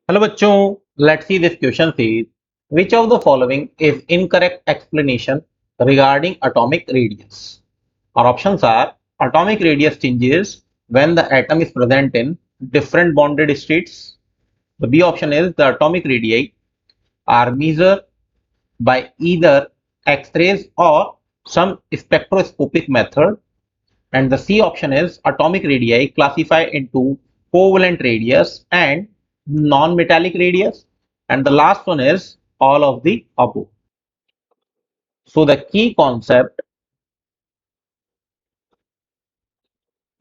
Hello बच्चों, let's see this question says which of the following is incorrect explanation regarding atomic radius. Our options are atomic radius changes when the atom is present in different bonded states. The B option is the atomic radii are measured by either X-rays or some spectroscopic method. And the C option is atomic radii classify into covalent radius and non-metallic radius. And the last one is all of the above. So the key concept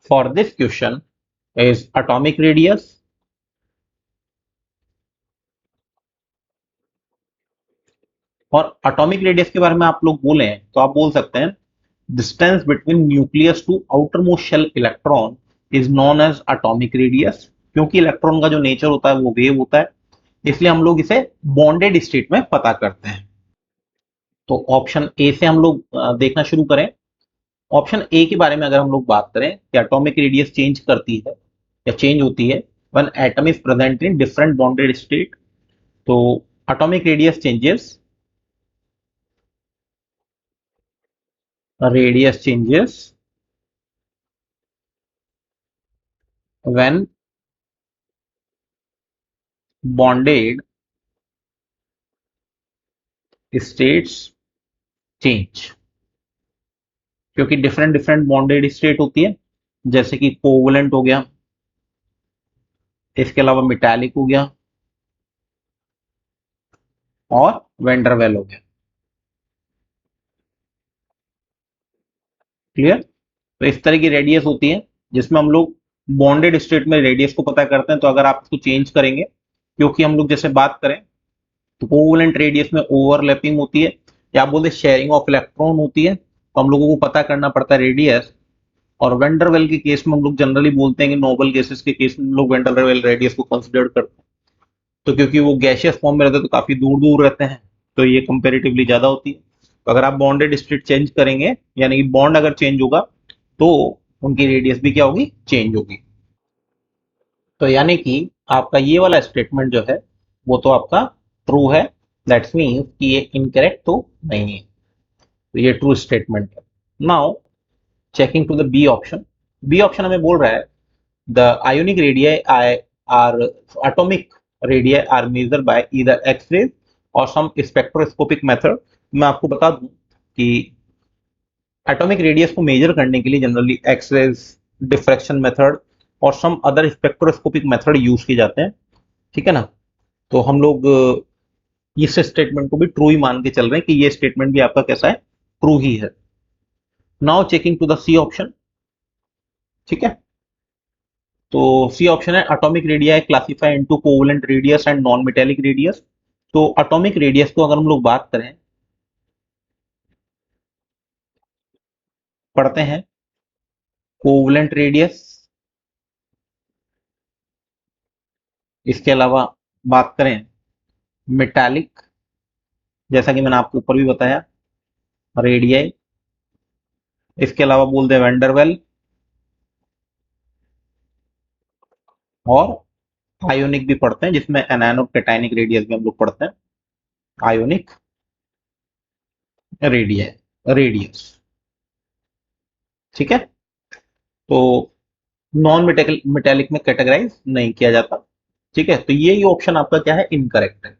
for this question is atomic radius. और atomic radius के बारे में आप लोग बोले तो आप बोल सकते हैं distance between nucleus to outermost shell electron is known as atomic radius. क्योंकि इलेक्ट्रॉन का जो नेचर होता है वो वेव होता है, इसलिए हम लोग इसे बॉन्डेड स्टेट में पता करते हैं। तो ऑप्शन ए से हम लोग देखना शुरू करें। ऑप्शन ए के बारे में अगर हम लोग बात करें कि एटॉमिक रेडियस चेंज करती है या चेंज होती है when atom is present in different bonded state. तो atomic radius changes when bonded states change. क्योंकि डिफरेंट डिफरेंट बॉन्डेड स्टेट होती है, जैसे कि कोवलेंट हो गया, इसके अलावा मेटालिक हो गया और वेंडरवेल हो गया। क्लियर? तो इस तरह की रेडियस होती है जिसमें हम लोग बॉन्डेड स्टेट में रेडियस को पता करते हैं। तो अगर आप इसको चेंज करेंगे, क्योंकि हम लोग जैसे बात करें तो कोवलेंट रेडियस में ओवरलैपिंग होती है या आप बोलते शेयरिंग ऑफ इलेक्ट्रॉन होती है, तो हम लोगों को पता करना पड़ता है रेडियस। और वेंडरवेल के केस में हम लोग जनरली बोलते हैं कि नोबल गैसेस के केस में हम लोग वेंडरवेल रेडियस को कंसिडर करते हैं। तो क्योंकि वो गैशियस फॉर्म में रहते हैं तो काफी दूर दूर रहते हैं, तो ये कंपेरेटिवली ज्यादा होती है। तो अगर आप बॉन्डेड स्टेट चेंज करेंगे, यानी कि बॉन्ड अगर चेंज होगा तो उनकी रेडियस भी क्या होगी, चेंज होगी। तो यानी कि आपका ये वाला स्टेटमेंट जो है वो तो आपका ट्रू है, दैट्स मीन्स कि ये इनकरेक्ट तो नहीं है, तो ये ट्रू स्टेटमेंट है। Now checking to the b option. B option हमें बोल रहा है the ionic radii are atomic radii are measure by either x-rays और सम स्पेक्ट्रोस्कोपिक मेथड। मैं आपको बता दूं कि एटॉमिक रेडियस को मेजर करने के लिए जनरली एक्स-रेज, डिफ्रैक्शन मेथड और some other spectroscopic method use किए जाते हैं। ठीक है ना? तो हम लोग इस स्टेटमेंट को भी ट्रू ही मान के चल रहे हैं कि ये स्टेटमेंट भी आपका कैसा है, ट्रू ही है। Now checking to the c option. ठीक है, तो सी ऑप्शन है atomic radia classify into covalent radius and non metallic radius. तो एटॉमिक रेडियस को अगर हम लोग बात करें, पढ़ते हैं कोवेलेंट रेडियस, इसके अलावा बात करें मेटालिक, जैसा कि मैंने आपको ऊपर भी बताया, रेडियाई, इसके अलावा बोल दे वेंडरवेल और आयोनिक भी पढ़ते हैं, जिसमें एनानो कैटायनिक रेडियस भी हम लोग पढ़ते हैं, आयोनिक रेडियस। ठीक है, तो नॉन मेटेलिक में कैटेगराइज नहीं किया जाता। ठीक है, तो ये ऑप्शन आपका क्या है, इनकरेक्ट है।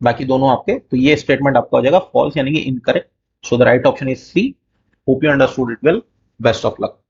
बाकी दोनों आपके, तो ये स्टेटमेंट आपका हो जाएगा फॉल्स, यानी कि incorrect. So the right option is c. Hope you understood it well. Best of luck.